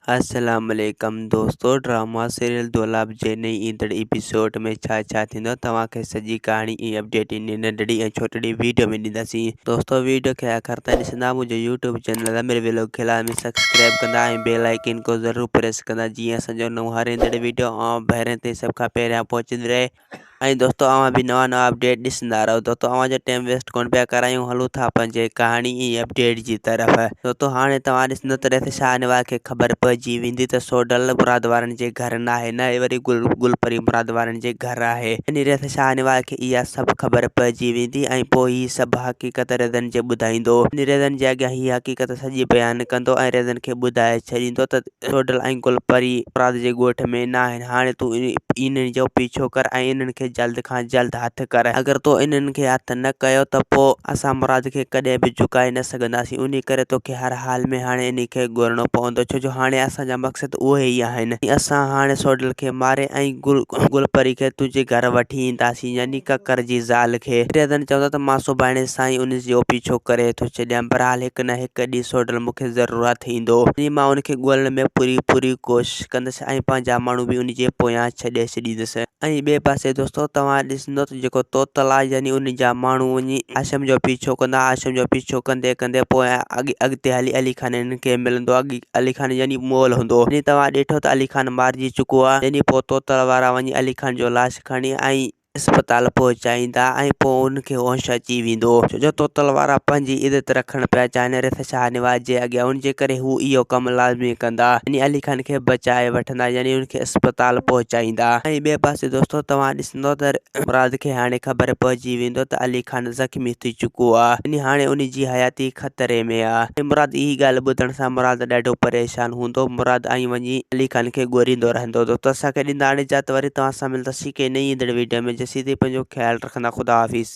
अस्सलाम वालेकुम दोस्तों, ड्रामा सीरियल दोलाब जे नई ईंदड़ एपिसोड में छा थींदो तव्हांखे सॼी कहाणी ऐं अपडेट इन नंढड़ी ऐं छोटड़ी वीडियो में ॾींदासीं। दोस्तों वीडियो खे आख़िर ताईं ॾिसंदा, मुंहिंजो यूट्यूब चैनल अमीर व्लॉग खिलाड़ में सब्सक्राइब कंदा ऐं बेल आइकन को ज़रूरु प्रेस कंदा, जीअं असांजो नओं हर ईंदड़ वीडियो पहिरें ते सभ खां पहिरियां पहुचंदी रहे। ऐं दोस्तों भी नवा अपडेट ॾिसंदा रहो। दोस्तों जो टाइम वेस्ट कोन पिया करायूं, हलूं था पंहिंजे कहानी ऐं अपडेट जी तरफ़। दोस्तों हाणे तव्हां ॾिसंदो त रिथ शाहनवाज़ खे ख़बर पइजी वेंदी त सोडल मुराद वारनि जे घर न आहे, न वरी गुलपरी मुराद वारनि जे घर आहे। रिथ शाहनवाज़ खे इहा सभु ख़बर पइजी वेंदी ऐं पोइ हीअ सभु हक़ीक़त रिधन जे ॿुधाईंदो। रिधन जे अॻियां हीअ हक़ीक़त सॼी बयानु कंदो ऐं रिधन खे ॿुधाए छॾींदो त सोडल ऐं गुलपरी मुराद जे ॻोठ में न आहिनि। हाणे तूं इन्हनि जो पीछो कर ऐं इन्हनि खे जल्द खां जल्द हथु कर। अगर तो इन्हनि खे हथु न कयो त पोइ असां मुराद खे कॾहिं बि झुकाए न सघंदासीं। उन करे तोखे हर हाल में हाणे इन खे ॻोल्हणो पवंदो, छो जो हाणे असांजा मक़सद उहे ई आहिनि। असां हाणे सोडल खे मारे ऐं गुलपरी खे तुंहिंजे घर वठी ईंदासीं, यानी ककर जी ज़ाल खे। रिधन चवंदो त मां सुभाणे साईं उन जो पीछो करे थो छॾियां, बहरहाल हिकु न हिकु ॾींहुं सोडल मूंखे ज़रूरत ईंदो। मां उनखे ॻोल्हण में पूरी कोशिशि कंदुसि ऐं पंहिंजा माण्हू बि उन जे पोयां छॾे छॾींदुसि। ऐं ॿिए पासे दोस्तों तव्हां ॾिसंदो त जेको तोतल आहे, यानी उन जा माण्हू वञी आशम जो पीछो कंदा। आशम जो पीछो कंदे कंदे पोइ अॻिते हली अली खान इन्हनि खे मिलंदो। अली खान यानी मोल हूंदो। तव्हां ॾिठो त अली खान मारिजी चुको आहे। यानी पोइ तोतल वारा वञी अली खान जो लाश खणी ऐं अस्पताल पहुचाईंदा ऐं पोइ उनखे होश अची वेंदो, छो जो तोतल वारा पंहिंजी इज़त रखणु पिया चाहिनि रिथ शाहनवाज़ जे अॻियां। उन जे करे हू इहो कमु लाज़मी कंदा, यानी अली खान खे बचाए वठंदा, यानी उनखे अस्पताल पहुचाईंदा। ऐं ॿिए पासे दोस्तों तव्हां ॾिसंदो त मुराद खे हाणे ख़बर पइजी वेंदो त अली खान ज़ख़्मी थी चुको आहे, यानी हाणे उन जी हयाती ख़तरे में आहे। मुराद इहा ॻाल्हि ॿुधण सां मुराद ॾाढो परेशान हूंदो। मुराद ऐं वञी अली खान खे ॻोल्हींदो रहंदो। दोस्तों असांखे ॾींदा हाणे इजाज़त, वरी तव्हां सां मिलंदासीं के नई ईंदड़ वीडियो में। जेसीं ताईं पंहिंजो ख़्यालु रखंदा। ख़ुदा हाफ़िज़।